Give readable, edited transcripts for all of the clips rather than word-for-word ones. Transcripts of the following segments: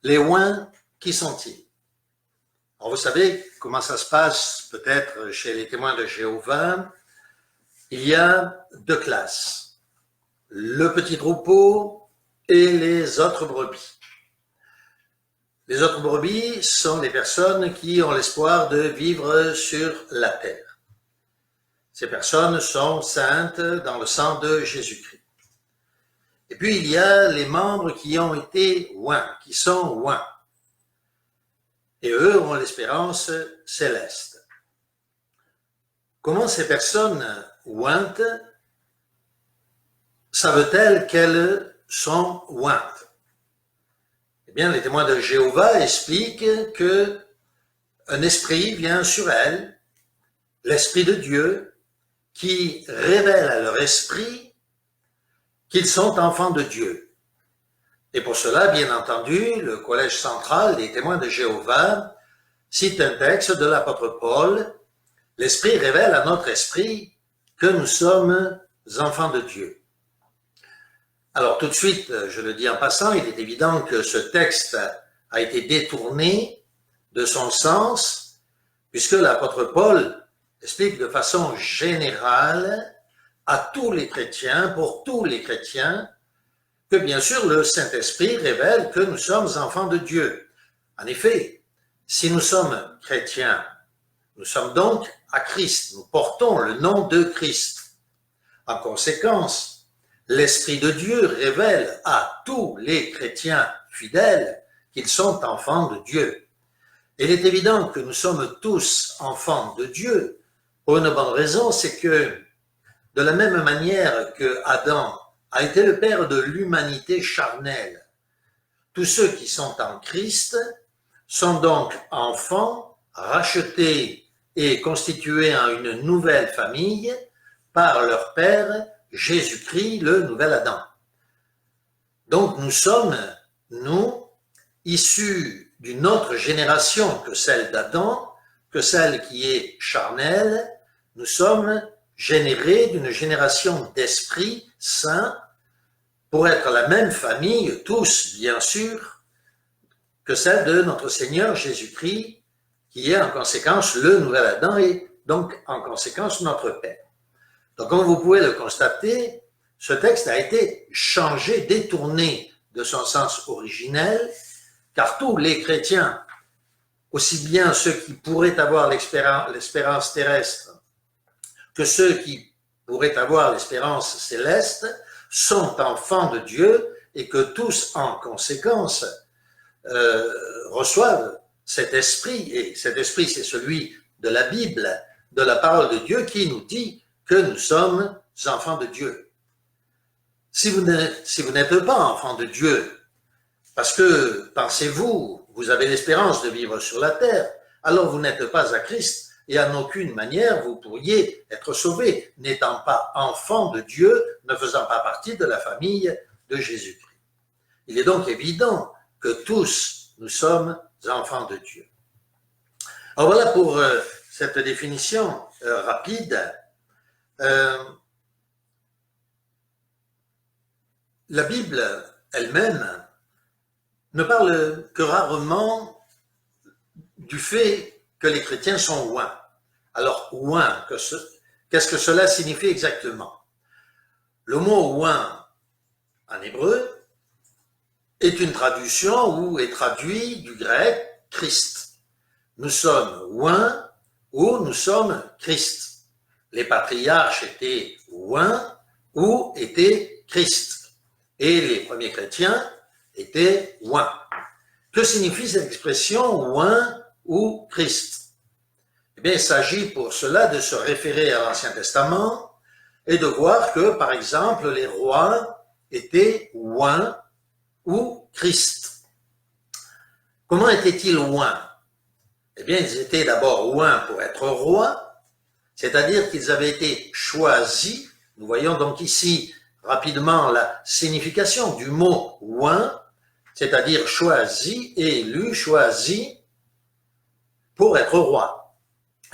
Les oints, qui sont-ils? Alors vous savez comment ça se passe peut-être chez les témoins de Jéhovah. Il y a deux classes, le petit troupeau et les autres brebis. Les autres brebis sont les personnes qui ont l'espoir de vivre sur la terre. Ces personnes sont saintes dans le sang de Jésus-Christ. Et puis il y a les membres qui ont été oints, qui sont oints. Et eux ont l'espérance céleste. Comment ces personnes ointes savent-elles qu'elles sont ointes? Eh bien, les témoins de Jéhovah expliquent qu'un esprit vient sur elles, l'Esprit de Dieu, qui révèle à leur esprit qu'ils sont enfants de Dieu. Et pour cela, bien entendu, le Collège central des témoins de Jéhovah cite un texte de l'apôtre Paul. L'Esprit révèle à notre esprit que nous sommes enfants de Dieu. Alors tout de suite, je le dis en passant, il est évident que ce texte a été détourné de son sens, puisque l'apôtre Paul explique de façon générale à tous les chrétiens, pour tous les chrétiens, que bien sûr le Saint-Esprit révèle que nous sommes enfants de Dieu. En effet, si nous sommes chrétiens, nous sommes donc à Christ, nous portons le nom de Christ. En conséquence, l'Esprit de Dieu révèle à tous les chrétiens fidèles qu'ils sont enfants de Dieu. Il est évident que nous sommes tous enfants de Dieu, pour une bonne raison, c'est que de la même manière que Adam a été le père de l'humanité charnelle, tous ceux qui sont en Christ sont donc enfants, rachetés et constitués en une nouvelle famille par leur père Jésus-Christ, le nouvel Adam. Donc nous sommes, nous, issus d'une autre génération que celle d'Adam, que celle qui est charnelle. Nous sommes générés d'une génération d'esprits saints pour être la même famille, tous bien sûr, que celle de notre Seigneur Jésus-Christ, qui est en conséquence le nouvel Adam et donc en conséquence notre Père. Donc comme vous pouvez le constater, ce texte a été changé, détourné de son sens originel, car tous les chrétiens, aussi bien ceux qui pourraient avoir l'espérance terrestre que ceux qui pourraient avoir l'espérance céleste, sont enfants de Dieu et que tous, en conséquence, reçoivent cet esprit. Et cet esprit, c'est celui de la Bible, de la parole de Dieu, qui nous dit que nous sommes enfants de Dieu. Si vous n'êtes pas enfants de Dieu, parce que, pensez-vous, vous avez l'espérance de vivre sur la terre, alors vous n'êtes pas à Christ, et en aucune manière vous pourriez être sauvés, n'étant pas enfants de Dieu, ne faisant pas partie de la famille de Jésus-Christ. Il est donc évident que tous nous sommes enfants de Dieu. Alors voilà pour cette définition rapide. La Bible elle-même ne parle que rarement du fait que les chrétiens sont oints. Alors, oint, qu'est-ce que cela signifie exactement? Le mot oint en hébreu est une traduction ou est traduit du grec Christ. Nous sommes oints ou nous sommes Christ. Les patriarches étaient oints ou étaient Christ. Et les premiers chrétiens étaient oints. Que signifie cette expression oint ou Christ? Eh bien, il s'agit pour cela de se référer à l'Ancien Testament et de voir que, par exemple, les rois étaient oints ou Christ. Comment étaient-ils oints? Eh bien, ils étaient d'abord oints pour être rois, c'est-à-dire qu'ils avaient été choisis. Nous voyons donc ici rapidement la signification du mot oint, c'est-à-dire choisi, élu, choisi pour être roi.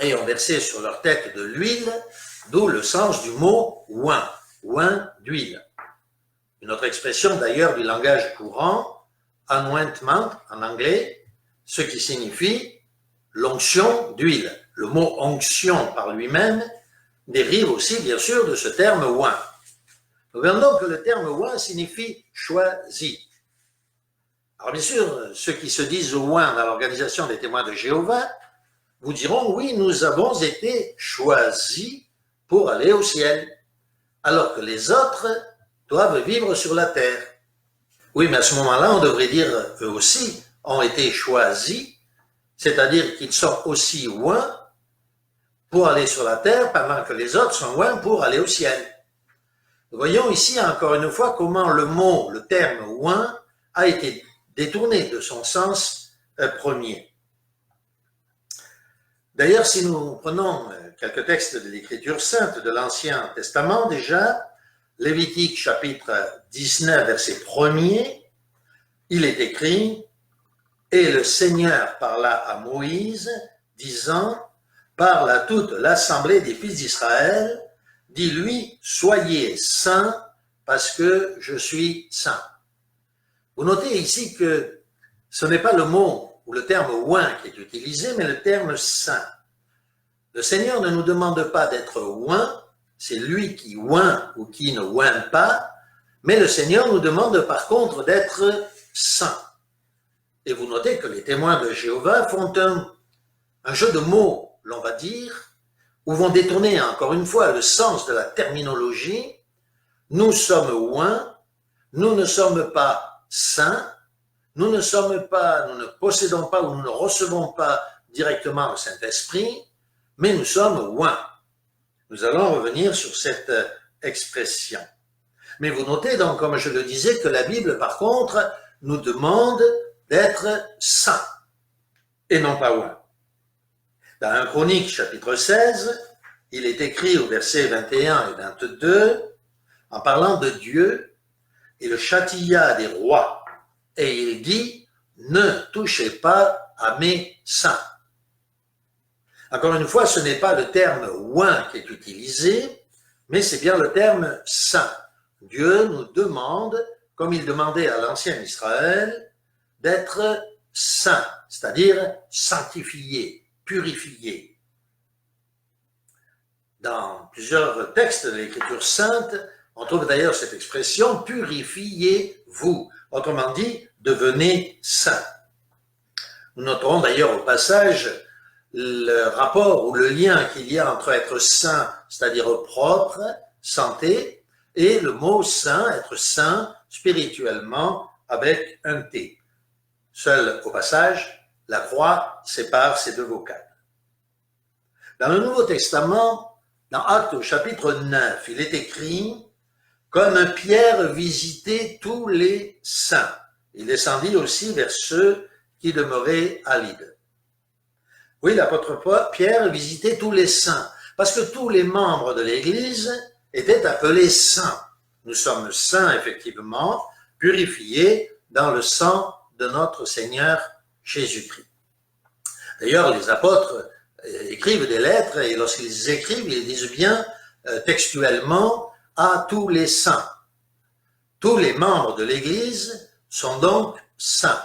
Et on versait sur leur tête de l'huile, d'où le sens du mot oint d'huile. Une autre expression d'ailleurs du langage courant, anointment en anglais, ce qui signifie l'onction d'huile. Le mot onction par lui-même dérive aussi bien sûr de ce terme oint. Nous verrons donc que le terme oint signifie choisi. Alors bien sûr, ceux qui se disent oint dans l'organisation des témoins de Jéhovah vous diront oui, nous avons été choisis pour aller au ciel, alors que les autres doivent vivre sur la terre. Oui, mais à ce moment-là, on devrait dire eux aussi ont été choisis, c'est-à-dire qu'ils sont aussi oints pour aller sur la terre, pendant que les autres sont oints pour aller au ciel. Nous voyons ici encore une fois comment le terme oint a été détourné de son sens premier. D'ailleurs, si nous prenons quelques textes de l'Écriture sainte de l'Ancien Testament déjà, Lévitique chapitre 19, verset 1er, il est écrit « Et le Seigneur parla à Moïse, disant, parle à toute l'assemblée des fils d'Israël, dis-lui, soyez saints, parce que je suis saint. » Vous notez ici que ce n'est pas le mot ou le terme oint qui est utilisé, mais le terme saint. Le Seigneur ne nous demande pas d'être oint, c'est lui qui oint ou qui ne oint pas, mais le Seigneur nous demande par contre d'être saint. Et vous notez que les témoins de Jéhovah font un jeu de mots, l'on va dire, où vont détourner encore une fois le sens de la terminologie. Nous sommes oints, nous ne sommes pas saints, nous ne possédons pas ou nous ne recevons pas directement le Saint-Esprit, mais nous sommes oints. Nous allons revenir sur cette expression. Mais vous notez donc, comme je le disais, que la Bible, par contre, nous demande d'être saints et non pas oints. Dans 1 Chronique, chapitre 16, il est écrit au verset 21 et 22, en parlant de Dieu, il châtia des rois, et il dit, ne touchez pas à mes saints. Encore une fois, ce n'est pas le terme oint qui est utilisé, mais c'est bien le terme saint. Dieu nous demande, comme il demandait à l'ancien Israël, d'être saint, c'est-à-dire sanctifié, purifié. Dans plusieurs textes de l'Écriture sainte, on trouve d'ailleurs cette expression « purifiez-vous », autrement dit, devenez saints. Nous noterons d'ailleurs au passage le rapport ou le lien qu'il y a entre être saint, c'est-à-dire propre, santé, et le mot saint, être saint spirituellement avec un T. Seul, au passage, la croix sépare ces deux vocales. Dans le Nouveau Testament, dans Actes au chapitre 9, il est écrit « Comme Pierre visitait tous les saints, il descendit aussi vers ceux qui demeuraient à Lydde. » Oui, l'apôtre Pierre visitait tous les saints, parce que tous les membres de l'Église étaient appelés saints. Nous sommes saints, effectivement, purifiés dans le sang de notre Seigneur Jésus-Christ. D'ailleurs, les apôtres écrivent des lettres, et lorsqu'ils écrivent, ils disent bien textuellement « à tous les saints ». Tous les membres de l'Église sont donc saints.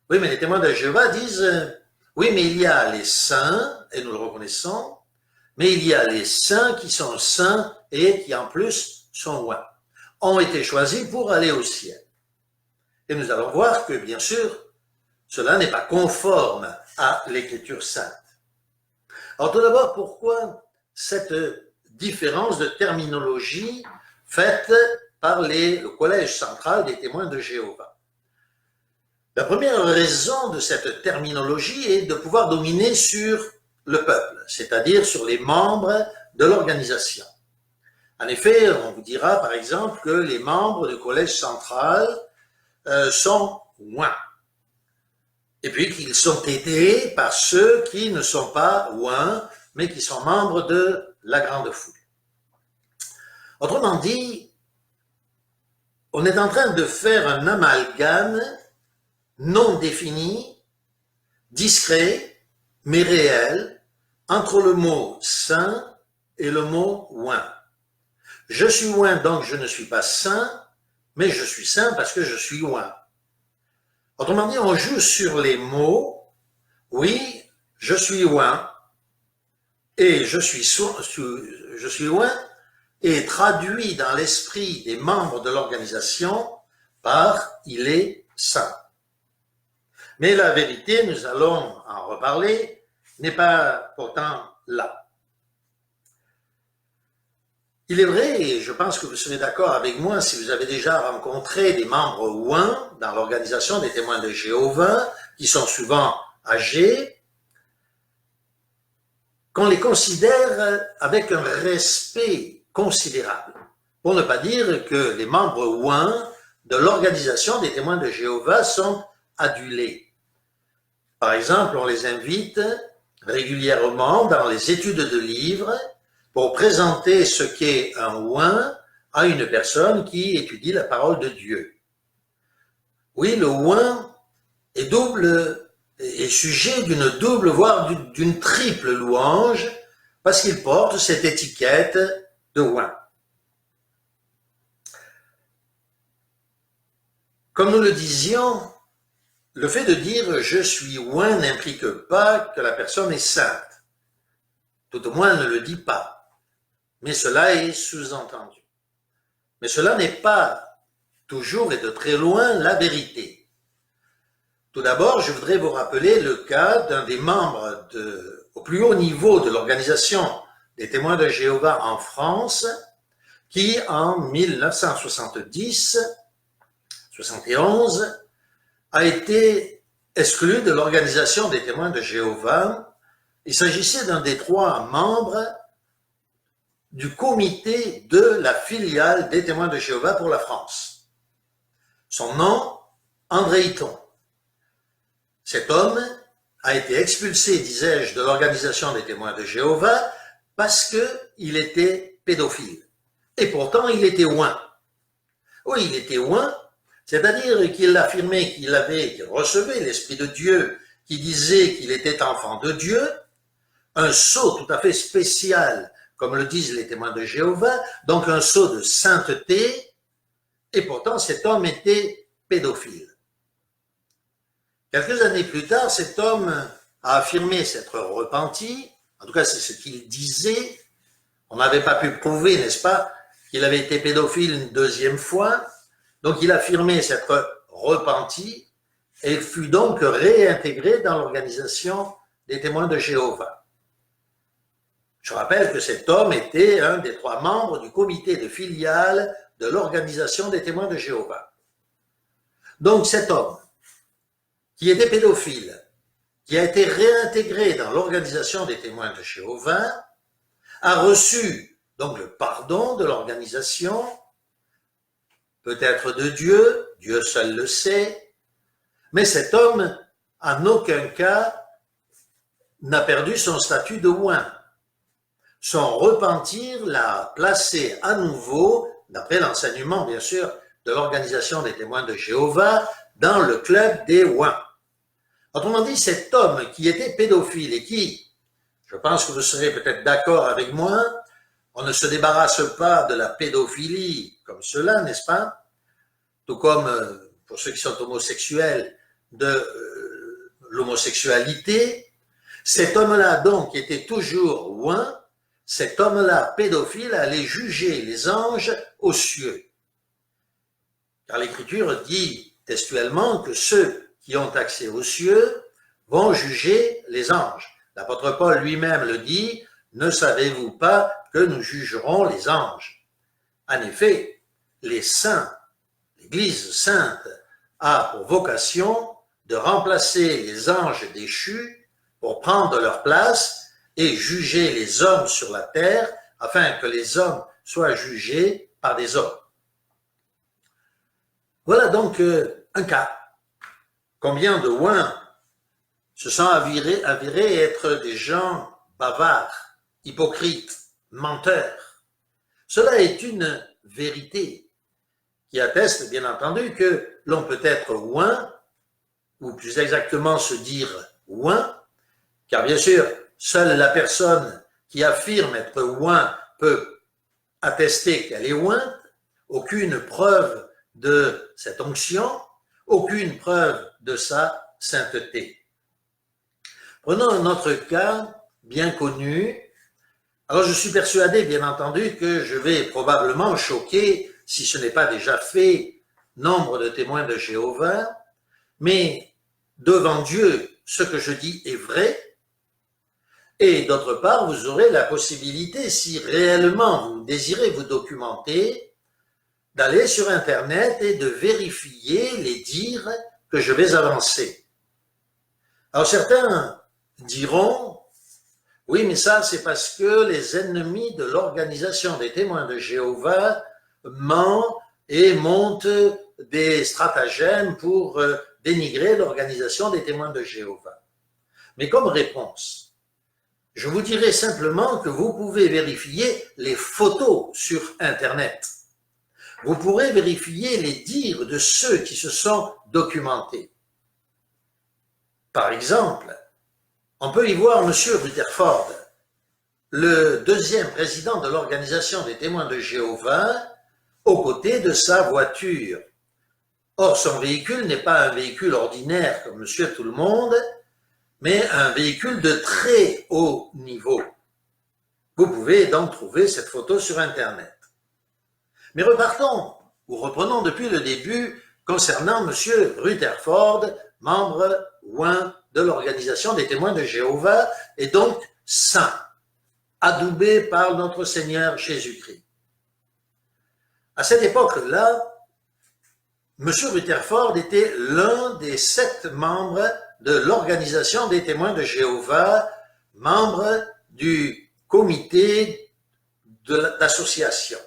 Oui, mais les témoins de Jéhovah disent oui, mais il y a les saints, et nous le reconnaissons, mais il y a les saints qui sont saints et qui en plus sont oints, ont été choisis pour aller au ciel. Et nous allons voir que, bien sûr, cela n'est pas conforme à l'Écriture sainte. Alors tout d'abord, pourquoi cette différence de terminologie faite par le Collège central des témoins de Jéhovah? La première raison de cette terminologie est de pouvoir dominer sur le peuple, c'est-à-dire sur les membres de l'organisation. En effet, on vous dira par exemple que les membres du collège central sont oints, et puis qu'ils sont aidés par ceux qui ne sont pas oints, mais qui sont membres de la grande foule. Autrement dit, on est en train de faire un amalgame non défini, discret, mais réel, entre le mot saint et le mot oint. Je suis oint, donc je ne suis pas saint, mais je suis saint parce que je suis oint. Autrement dit, on joue sur les mots. Oui, je suis oint et je suis oint est traduit dans l'esprit des membres de l'organisation par il est saint. Mais la vérité, nous allons en reparler, n'est pas pourtant là. Il est vrai, et je pense que vous serez d'accord avec moi si vous avez déjà rencontré des membres oints dans l'organisation des témoins de Jéhovah, qui sont souvent âgés, qu'on les considère avec un respect considérable. Pour ne pas dire que les membres oints de l'organisation des témoins de Jéhovah sont adulés. Par exemple, on les invite régulièrement dans les études de livres pour présenter ce qu'est un oint à une personne qui étudie la parole de Dieu. Oui, le oint est sujet d'une double, voire d'une triple louange, parce qu'il porte cette étiquette de oint. Comme nous le disions, le fait de dire « je suis oint » n'implique pas que la personne est sainte. Tout au moins, elle ne le dit pas. Mais cela est sous-entendu. Mais cela n'est pas toujours et de très loin la vérité. Tout d'abord, je voudrais vous rappeler le cas d'un des membres au plus haut niveau de l'organisation des témoins de Jéhovah en France, qui en 1970-71 a été exclu de l'organisation des témoins de Jéhovah. Il s'agissait d'un des 3 membres du comité de la filiale des témoins de Jéhovah pour la France. Son nom, André Hiton. Cet homme a été expulsé, disais-je, de l'organisation des témoins de Jéhovah parce qu'il était pédophile. Et pourtant, il était oint. Oui, il était oint, c'est-à-dire qu'il affirmait qu'il recevait l'Esprit de Dieu, qui disait qu'il était enfant de Dieu, un sceau tout à fait spécial, comme le disent les témoins de Jéhovah, donc un sceau de sainteté, et pourtant cet homme était pédophile. Quelques années plus tard, cet homme a affirmé s'être repenti, en tout cas c'est ce qu'il disait, on n'avait pas pu prouver, n'est-ce pas, qu'il avait été pédophile une 2e fois, donc il affirmait s'être repenti et fut donc réintégré dans l'organisation des témoins de Jéhovah. Je rappelle que cet homme était un des 3 membres du comité de filiale de l'organisation des témoins de Jéhovah. Donc cet homme, qui était pédophile, qui a été réintégré dans l'organisation des témoins de Jéhovah, a reçu donc le pardon de l'organisation, peut-être de Dieu, Dieu seul le sait, mais cet homme, en aucun cas, n'a perdu son statut de oint. Son repentir l'a placé à nouveau, d'après l'enseignement bien sûr de l'organisation des témoins de Jéhovah, dans le club des oints. Autrement dit, cet homme qui était pédophile et qui, je pense que vous serez peut-être d'accord avec moi, on ne se débarrasse pas de la pédophilie comme cela, n'est-ce pas? Tout comme, pour ceux qui sont homosexuels, de l'homosexualité. Cet homme-là, donc, qui était toujours oint, cet homme-là, pédophile, allait juger les anges aux cieux. Car l'Écriture dit textuellement que ceux qui ont accès aux cieux vont juger les anges. L'apôtre Paul lui-même le dit, « Ne savez-vous pas que nous jugerons les anges ?» En effet, les saints, l'Église sainte, a pour vocation de remplacer les anges déchus pour prendre leur place et juger les hommes sur la terre, afin que les hommes soient jugés par des hommes. Voilà donc un cas. Combien de oints se sont avérés être des gens bavards, hypocrites, menteurs. Cela est une vérité qui atteste bien entendu que l'on peut être oint, ou plus exactement se dire oint, car bien sûr, seule la personne qui affirme être oint peut attester qu'elle est ointe, aucune preuve de cette onction, aucune preuve de sa sainteté. Prenons un autre cas bien connu. Alors je suis persuadé, bien entendu, que je vais probablement choquer, si ce n'est pas déjà fait, nombre de témoins de Jéhovah, mais devant Dieu, ce que je dis est vrai. Et d'autre part, vous aurez la possibilité, si réellement vous désirez vous documenter, d'aller sur Internet et de vérifier les dires que je vais avancer. Alors certains diront, oui, mais ça c'est parce que les ennemis de l'organisation des témoins de Jéhovah mentent et montent des stratagèmes pour dénigrer l'organisation des témoins de Jéhovah. Mais comme réponse, je vous dirai simplement que vous pouvez vérifier les photos sur Internet. Vous pourrez vérifier les dires de ceux qui se sont documentés. Par exemple, on peut y voir M. Rutherford, le deuxième président de l'Organisation des témoins de Jéhovah, aux côtés de sa voiture. Or, son véhicule n'est pas un véhicule ordinaire comme Monsieur Tout-le-Monde, mais un véhicule de très haut niveau. Vous pouvez donc trouver cette photo sur Internet. Mais repartons, ou reprenons depuis le début concernant M. Rutherford, membre oint de l'Organisation des témoins de Jéhovah, et donc saint, adoubé par notre Seigneur Jésus-Christ. À cette époque-là, M. Rutherford était l'un des 7 membres de l'Organisation des témoins de Jéhovah, membre du comité d'association.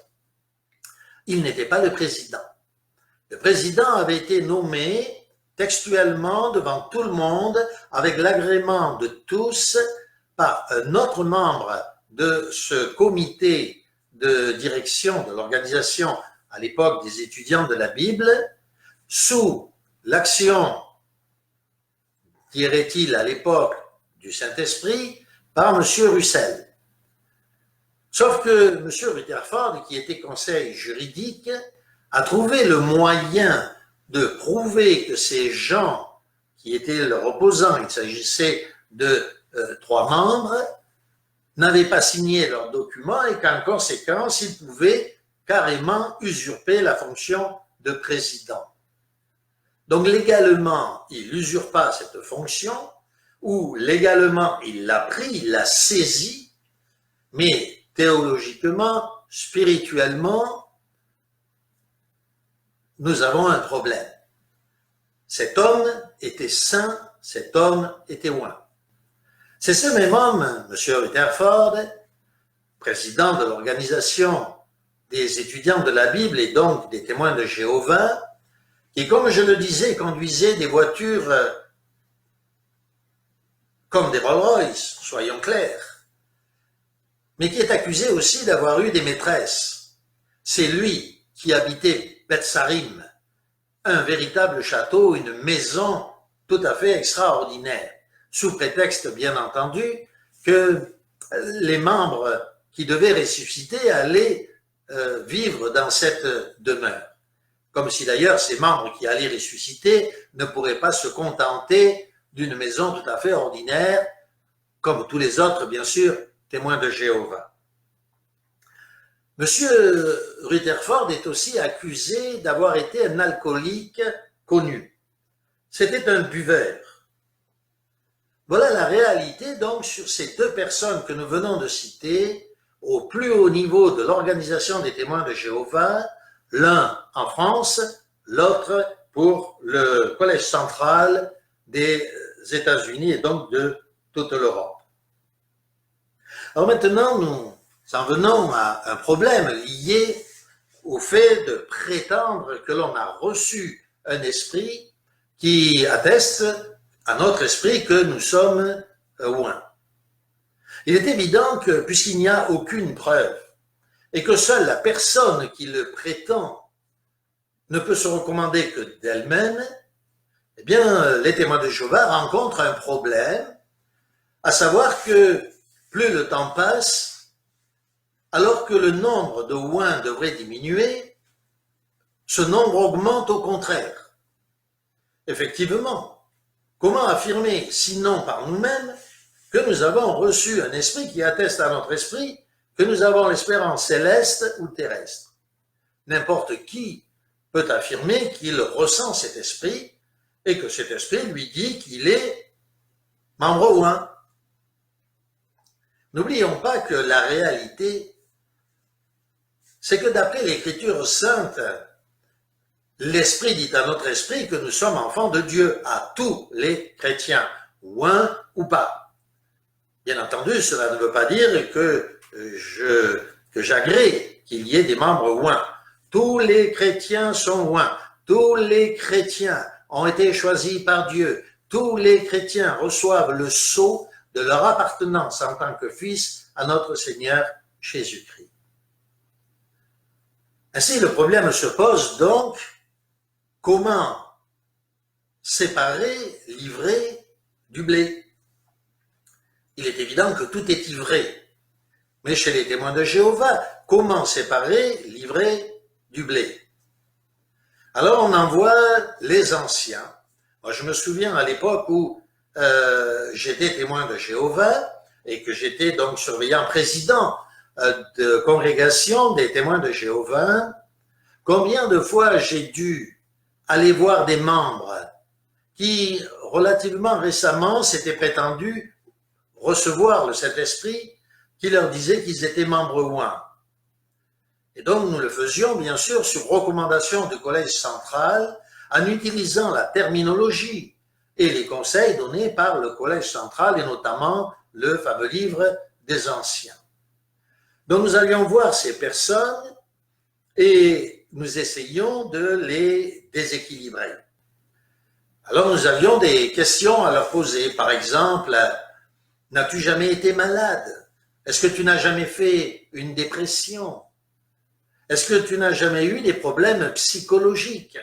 Il n'était pas le président. Le président avait été nommé textuellement devant tout le monde avec l'agrément de tous par un autre membre de ce comité de direction de l'organisation à l'époque des étudiants de la Bible, sous l'action, dirait-il à l'époque, du Saint-Esprit, par M. Russell. Sauf que M. Rutherford, qui était conseil juridique, a trouvé le moyen de prouver que ces gens qui étaient leurs opposants, il s'agissait de 3 membres, n'avaient pas signé leurs documents et qu'en conséquence, ils pouvaient carrément usurper la fonction de président. Donc légalement, il n'usurpe pas cette fonction, ou légalement, il l'a pris, il l'a saisi, mais théologiquement, spirituellement, nous avons un problème. Cet homme était saint, cet homme était oint. C'est ce même homme, M. Rutherford, président de l'Organisation des étudiants de la Bible et donc des témoins de Jéhovah, qui, comme je le disais, conduisait des voitures comme des Rolls-Royce, soyons clairs, mais qui est accusé aussi d'avoir eu des maîtresses. C'est lui qui habitait Beth-Sarim, un véritable château, une maison tout à fait extraordinaire, sous prétexte, bien entendu, que les membres qui devaient ressusciter allaient vivre dans cette demeure. Comme si d'ailleurs ces membres qui allaient ressusciter ne pourraient pas se contenter d'une maison tout à fait ordinaire, comme tous les autres, bien sûr, témoins de Jéhovah. Monsieur Rutherford est aussi accusé d'avoir été un alcoolique connu. C'était un buveur. Voilà la réalité donc sur ces 2 personnes que nous venons de citer, au plus haut niveau de l'Organisation des témoins de Jéhovah, l'un en France, l'autre pour le Collège central des États-Unis et donc de toute l'Europe. Alors maintenant, nous en venons à un problème lié au fait de prétendre que l'on a reçu un esprit qui atteste à notre esprit que nous sommes oints. Il est évident que puisqu'il n'y a aucune preuve et que seule la personne qui le prétend ne peut se recommander que d'elle-même, eh bien, les témoins de Jéhovah rencontrent un problème, à savoir que plus le temps passe, alors que le nombre de oints devrait diminuer, ce nombre augmente au contraire. Effectivement, comment affirmer, sinon par nous-mêmes, que nous avons reçu un esprit qui atteste à notre esprit que nous avons l'espérance céleste ou terrestre? N'importe qui peut affirmer qu'il ressent cet esprit et que cet esprit lui dit qu'il est membre oint. N'oublions pas que la réalité, c'est que d'après l'Écriture sainte, l'Esprit dit à notre esprit que nous sommes enfants de Dieu, à tous les chrétiens, oint ou pas. Bien entendu, cela ne veut pas dire que j'agrée qu'il y ait des membres oints. Tous les chrétiens sont oints. Tous les chrétiens ont été choisis par Dieu. Tous les chrétiens reçoivent le sceau de leur appartenance en tant que fils à notre Seigneur Jésus-Christ. Ainsi, le problème se pose donc, comment séparer l'ivraie du blé? Il est évident que tout est ivré, mais chez les témoins de Jéhovah, comment séparer l'ivraie du blé? Alors on envoie les anciens. Moi, je me souviens à l'époque où j'étais témoin de Jéhovah et que j'étais donc surveillant président de congrégation des témoins de Jéhovah, combien de fois j'ai dû aller voir des membres qui, relativement récemment, s'étaient prétendus recevoir le Saint-Esprit qui leur disait qu'ils étaient membres oints. Et donc nous le faisions bien sûr sur recommandation du Collège central en utilisant la terminologie et les conseils donnés par le Collège central et notamment le fameux livre des Anciens. Donc nous allions voir ces personnes et nous essayions de les déséquilibrer. Alors nous avions des questions à leur poser. Par exemple, n'as-tu jamais été malade? Est-ce que tu n'as jamais fait une dépression? Est-ce que tu n'as jamais eu des problèmes psychologiques?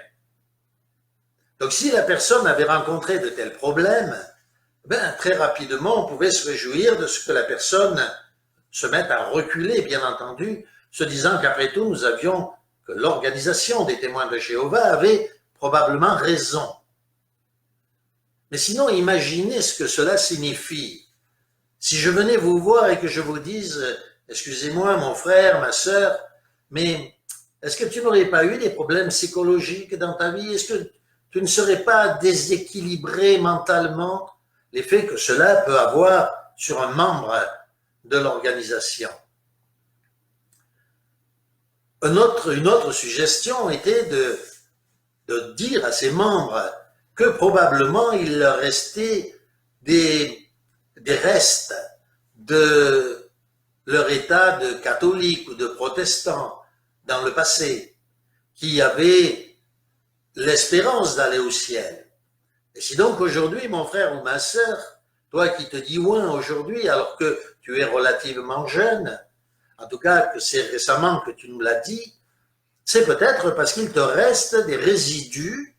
Donc si la personne avait rencontré de tels problèmes, très rapidement on pouvait se réjouir de ce que la personne se mette à reculer, bien entendu, se disant qu'après tout que l'organisation des témoins de Jéhovah avait probablement raison. Mais sinon, imaginez ce que cela signifie. Si je venais vous voir et que je vous dise, excusez-moi mon frère, ma sœur, mais est-ce que tu n'aurais pas eu des problèmes psychologiques dans ta vie? Est-ce que tu ne serais pas déséquilibré mentalement? L'effet que cela peut avoir sur un membre de l'organisation. Une autre suggestion était de dire à ces membres que probablement il leur restait des restes de leur état de catholique ou de protestant dans le passé, qui avaient l'espérance d'aller au ciel. Et si donc aujourd'hui, mon frère ou ma sœur, toi qui te dis oint aujourd'hui alors que tu es relativement jeune, en tout cas que c'est récemment que tu nous l'as dit, c'est peut-être parce qu'il te reste des résidus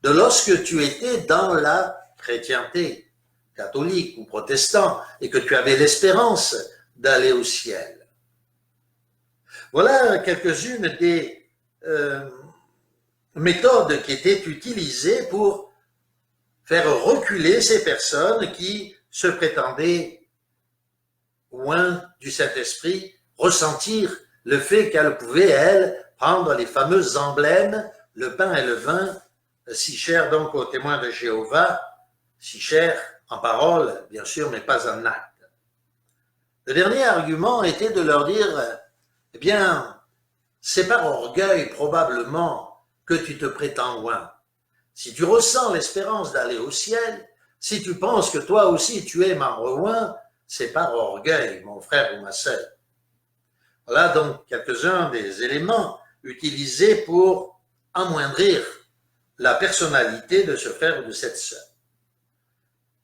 de lorsque tu étais dans la chrétienté, catholique ou protestant, et que tu avais l'espérance d'aller au ciel. Voilà quelques-unes des méthodes qui étaient utilisées pour faire reculer ces personnes qui se prétendaient oints du Saint-Esprit, ressentir le fait qu'elles pouvaient, elles, prendre les fameux emblèmes, le pain et le vin, si chers donc aux témoins de Jéhovah, si chers en parole, bien sûr, mais pas en acte. Le dernier argument était de leur dire, eh bien, c'est par orgueil probablement que tu te prétends oint. Si tu ressens l'espérance d'aller au ciel, si tu penses que toi aussi tu es membre oint, c'est par orgueil, mon frère ou ma sœur. Voilà donc quelques-uns des éléments utilisés pour amoindrir la personnalité de ce frère ou de cette sœur.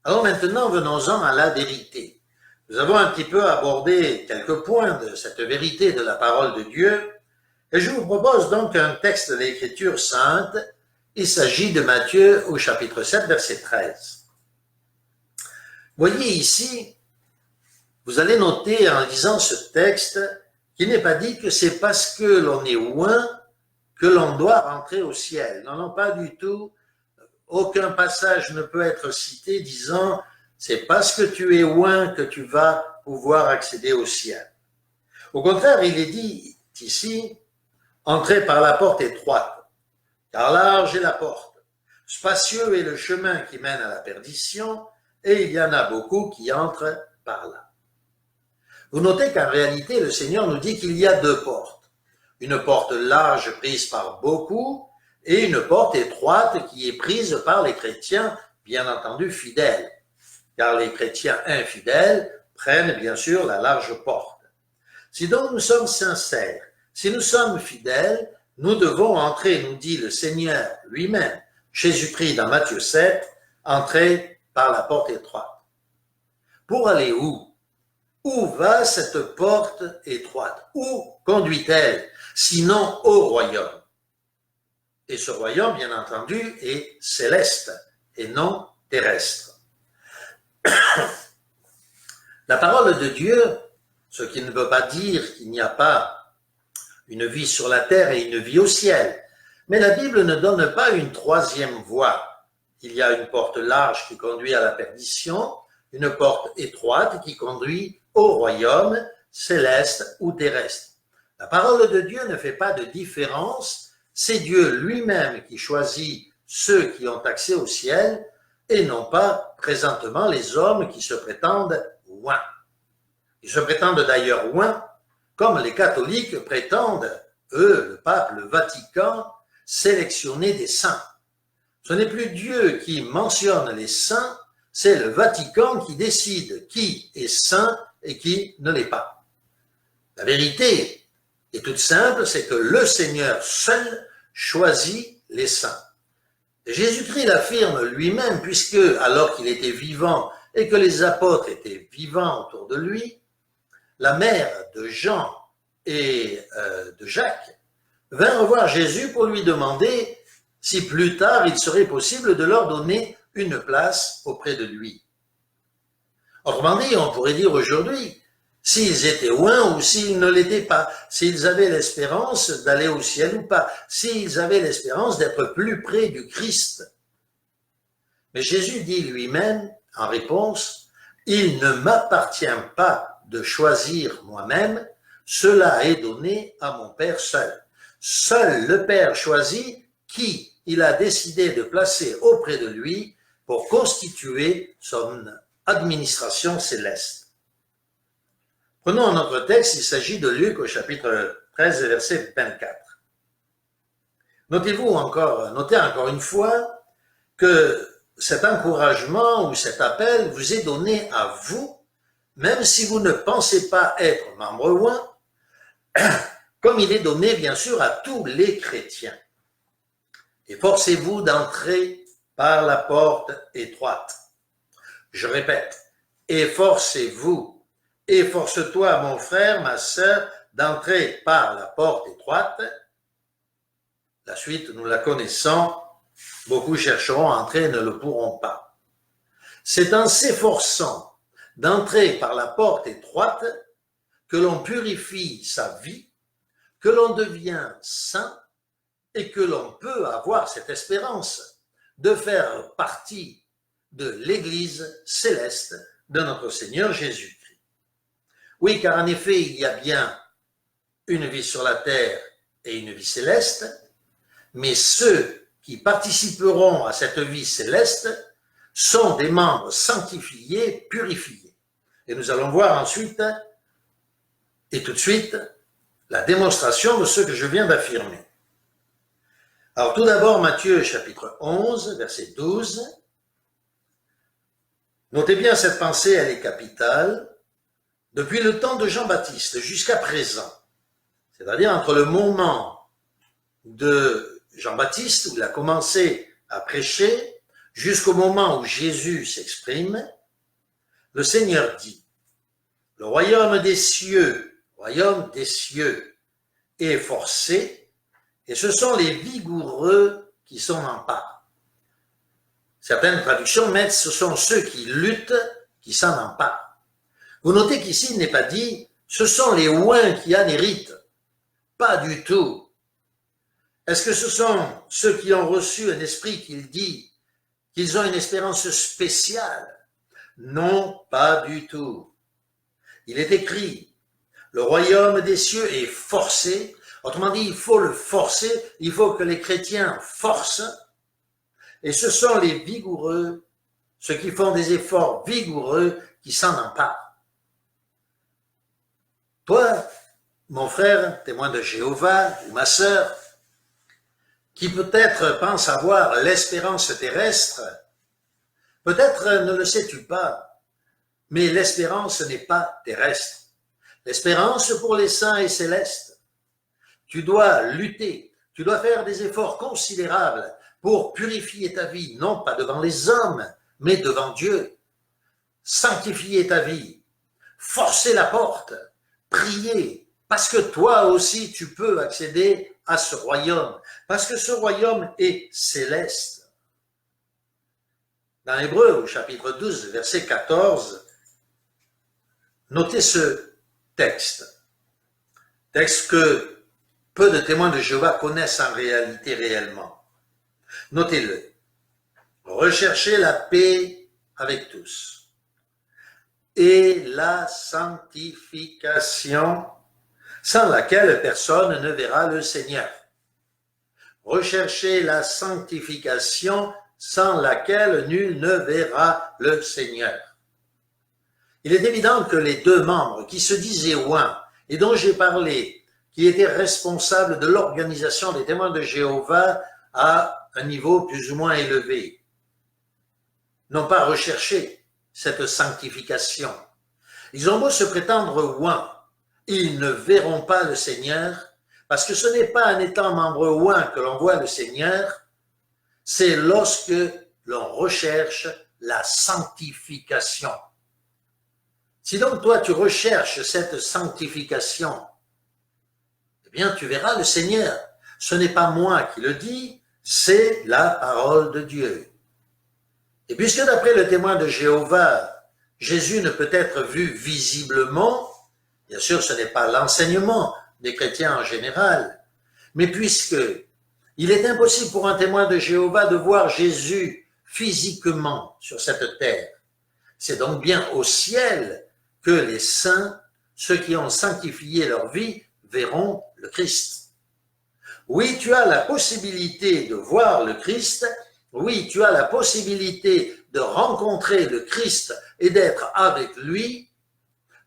Alors maintenant, venons-en à la vérité. Nous avons un petit peu abordé quelques points de cette vérité de la parole de Dieu, et je vous propose donc un texte de l'Écriture sainte. Il s'agit de Matthieu au chapitre 7, verset 13. Voyez ici, vous allez noter en lisant ce texte qu'il n'est pas dit que c'est parce que l'on est oint que l'on doit rentrer au ciel. Non, non, pas du tout. aucun passage ne peut être cité disant « c'est parce que tu es oint que tu vas pouvoir accéder au ciel ». Au contraire, il est dit ici « entrez par la porte étroite, car large est la porte, spacieux est le chemin qui mène à la perdition, et il y en a beaucoup qui entrent par là. » Vous notez qu'en réalité, le Seigneur nous dit qu'il y a deux portes. Une porte large prise par beaucoup et une porte étroite qui est prise par les chrétiens, bien entendu fidèles, car les chrétiens infidèles prennent bien sûr la large porte. Si donc nous sommes sincères, si nous sommes fidèles, nous devons entrer, nous dit le Seigneur lui-même, Jésus-Christ dans Matthieu 7, entrer par la porte étroite. Pour aller où? Où va cette porte étroite? Où conduit-elle? Sinon au royaume. Et ce royaume, bien entendu, est céleste et non terrestre. La parole de Dieu, ce qui ne veut pas dire qu'il n'y a pas une vie sur la terre et une vie au ciel, mais la Bible ne donne pas une troisième voie. Il y a une porte large qui conduit à la perdition, une porte étroite qui conduit au royaume céleste ou terrestre. La parole de Dieu ne fait pas de différence, c'est Dieu lui-même qui choisit ceux qui ont accès au ciel et non pas présentement les hommes qui se prétendent oints. Ils se prétendent d'ailleurs oints, comme les catholiques prétendent, eux, le pape, le Vatican, sélectionner des saints. Ce n'est plus Dieu qui mentionne les saints, c'est le Vatican qui décide qui est saint et qui ne l'est pas. La vérité est toute simple, c'est que le Seigneur seul choisit les saints. Et Jésus-Christ l'affirme lui-même, puisque, alors qu'il était vivant et que les apôtres étaient vivants autour de lui, la mère de Jean et de Jacques vint revoir Jésus pour lui demander si plus tard il serait possible de leur donner une place auprès de lui. Autrement dit, on pourrait dire aujourd'hui, s'ils étaient oints ou s'ils ne l'étaient pas, s'ils avaient l'espérance d'aller au ciel ou pas, s'ils avaient l'espérance d'être plus près du Christ. Mais Jésus dit lui-même, en réponse, « Il ne m'appartient pas de choisir moi-même, cela est donné à mon Père seul. Seul le Père choisit qui il a décidé de placer auprès de lui pour constituer son administration céleste. » Prenons notre texte, il s'agit de Luc au chapitre 13, verset 24. Notez encore une fois que cet encouragement ou cet appel vous est donné à vous, même si vous ne pensez pas être membre oint, comme il est donné bien sûr à tous les chrétiens. Efforcez-vous d'entrer par la porte étroite. Je répète, efforcez-vous, efforce-toi mon frère, ma sœur, d'entrer par la porte étroite. La suite, nous la connaissons, beaucoup chercheront à entrer et ne le pourront pas. C'est en s'efforçant d'entrer par la porte étroite que l'on purifie sa vie, que l'on devient saint et que l'on peut avoir cette espérance de faire partie de l'Église céleste de notre Seigneur Jésus-Christ. Oui, car en effet, il y a bien une vie sur la terre et une vie céleste, mais ceux qui participeront à cette vie céleste sont des membres sanctifiés, purifiés. Et nous allons voir ensuite, et tout de suite, la démonstration de ce que je viens d'affirmer. Alors tout d'abord, Matthieu chapitre 11, verset 12. Notez bien cette pensée, elle est capitale. Depuis le temps de Jean-Baptiste jusqu'à présent, c'est-à-dire entre le moment de Jean-Baptiste, où il a commencé à prêcher, jusqu'au moment où Jésus s'exprime, le Seigneur dit, « Le royaume des cieux est forcé, et ce sont les vigoureux qui s'en emparent. » Certaines traductions mettent « ce sont ceux qui luttent qui s'en emparent ». Vous notez qu'ici, il n'est pas dit « ce sont les oints qui en héritent ». Pas du tout. Est-ce que ce sont ceux qui ont reçu un esprit qui dit qu'ils ont une espérance spéciale. Non, pas du tout. Il est écrit, le royaume des cieux est forcé. Autrement dit, il faut le forcer, il faut que les chrétiens forcent. Et ce sont les vigoureux, ceux qui font des efforts vigoureux, qui s'en emparent. Toi, mon frère, témoin de Jéhovah, ou ma sœur, qui peut-être pense avoir l'espérance terrestre, peut-être ne le sais-tu pas, mais l'espérance n'est pas terrestre. L'espérance pour les saints est céleste. Tu dois lutter, tu dois faire des efforts considérables pour purifier ta vie, non pas devant les hommes, mais devant Dieu. Sanctifier ta vie, forcer la porte, prier, parce que toi aussi tu peux accéder à ce royaume, parce que ce royaume est céleste. Dans Hébreux, au chapitre 12, verset 14, notez ce texte que peu de témoins de Jéhovah connaissent en réalité réellement. Notez-le. Recherchez la paix avec tous et la sanctification sans laquelle personne ne verra le Seigneur. Recherchez la sanctification sans laquelle nul ne verra le Seigneur. Il est évident que les deux membres qui se disaient oints et dont j'ai parlé, qui étaient responsables de l'organisation des témoins de Jéhovah à un niveau plus ou moins élevé, n'ont pas recherché cette sanctification. Ils ont beau se prétendre oints, ils ne verront pas le Seigneur, parce que ce n'est pas en étant membre oint que l'on voit le Seigneur, c'est lorsque l'on recherche la sanctification. Si donc toi tu recherches cette sanctification, eh bien tu verras le Seigneur. Ce n'est pas moi qui le dis, c'est la parole de Dieu. Et puisque d'après le témoin de Jéhovah, Jésus ne peut être vu visiblement, bien sûr ce n'est pas l'enseignement des chrétiens en général, mais puisque il est impossible pour un témoin de Jéhovah de voir Jésus physiquement sur cette terre, c'est donc bien au ciel que les saints, ceux qui ont sanctifié leur vie, verront le Christ. Oui, tu as la possibilité de voir le Christ, oui, tu as la possibilité de rencontrer le Christ et d'être avec lui,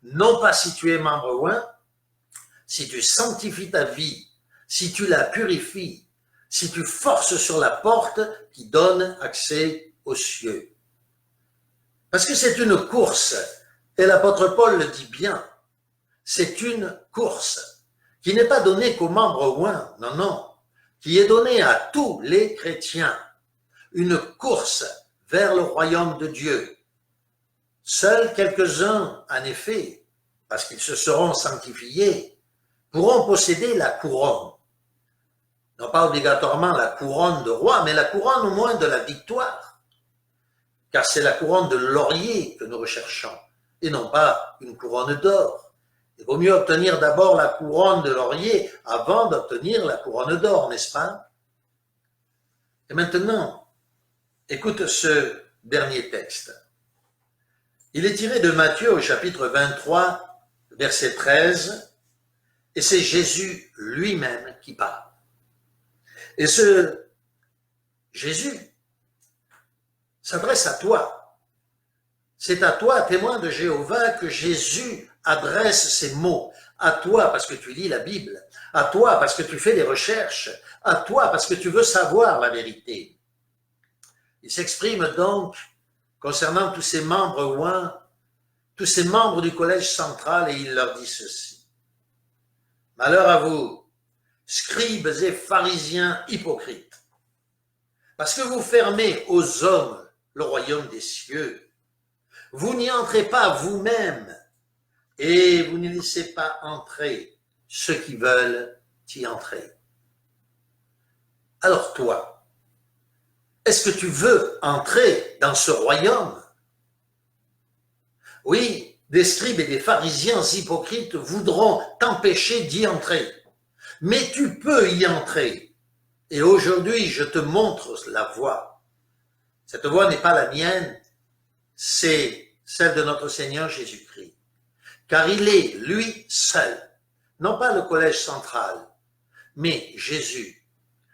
non pas si tu es membre oint, si tu sanctifies ta vie, si tu la purifies, si tu forces sur la porte qui donne accès aux cieux. Parce que c'est une course, et l'apôtre Paul le dit bien, c'est une course qui n'est pas donnée qu'aux membres oints, non, non, qui est donnée à tous les chrétiens, une course vers le royaume de Dieu. Seuls quelques-uns, en effet, parce qu'ils se seront sanctifiés, pourront posséder la couronne. Non pas obligatoirement la couronne de roi, mais la couronne au moins de la victoire. Car c'est la couronne de laurier que nous recherchons, et non pas une couronne d'or. Il vaut mieux obtenir d'abord la couronne de laurier avant d'obtenir la couronne d'or, n'est-ce pas? Et maintenant, écoute ce dernier texte. Il est tiré de Matthieu au chapitre 23, verset 13, et c'est Jésus lui-même qui parle. Et ce Jésus s'adresse à toi. C'est à toi, témoin de Jéhovah, que Jésus adresse ces mots. À toi parce que tu lis la Bible, à toi parce que tu fais des recherches, à toi parce que tu veux savoir la vérité. Il s'exprime donc concernant tous ces membres oints, tous ces membres du collège central, et il leur dit ceci. Malheur à vous, scribes et pharisiens hypocrites, parce que vous fermez aux hommes le royaume des cieux. Vous n'y entrez pas vous-même, et vous ne laissez pas entrer ceux qui veulent y entrer. Alors toi, est-ce que tu veux entrer dans ce royaume? Oui, des scribes et des pharisiens hypocrites voudront t'empêcher d'y entrer. Mais tu peux y entrer. Et aujourd'hui, je te montre la voie. Cette voie n'est pas la mienne, c'est celle de notre Seigneur Jésus-Christ. Car il est, lui seul, non pas le collège central, mais Jésus,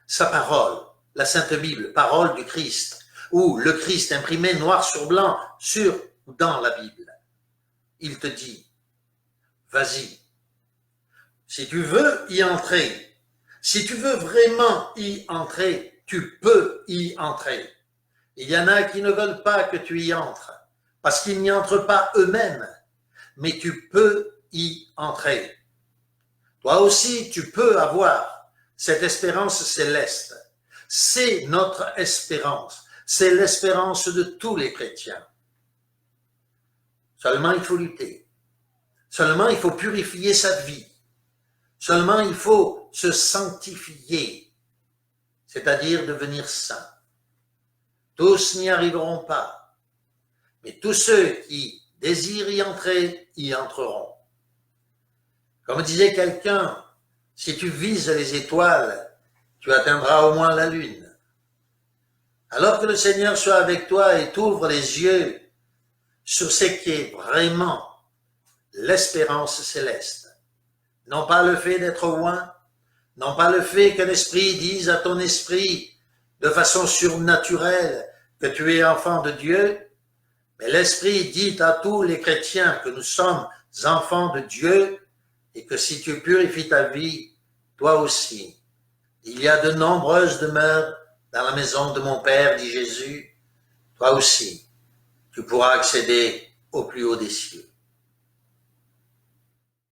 sa parole, la Sainte Bible, parole du Christ, ou le Christ imprimé noir sur blanc sur ou dans la Bible. Il te dit, vas-y. Si tu veux y entrer, si tu veux vraiment y entrer, tu peux y entrer. Il y en a qui ne veulent pas que tu y entres, parce qu'ils n'y entrent pas eux-mêmes, mais tu peux y entrer. Toi aussi, tu peux avoir cette espérance céleste. C'est notre espérance. C'est l'espérance de tous les chrétiens. Seulement, il faut lutter. Seulement, il faut purifier sa vie. Seulement, il faut se sanctifier, c'est-à-dire devenir saint. Tous n'y arriveront pas, mais tous ceux qui désirent y entrer, y entreront. Comme disait quelqu'un, si tu vises les étoiles, tu atteindras au moins la lune. Alors que le Seigneur soit avec toi et t'ouvre les yeux sur ce qui est vraiment l'espérance céleste. Non pas le fait d'être loin, non pas le fait qu'un esprit dise à ton esprit de façon surnaturelle que tu es enfant de Dieu, mais l'esprit dit à tous les chrétiens que nous sommes enfants de Dieu et que si tu purifies ta vie, toi aussi, il y a de nombreuses demeures dans la maison de mon Père, dit Jésus, toi aussi, tu pourras accéder au plus haut des cieux.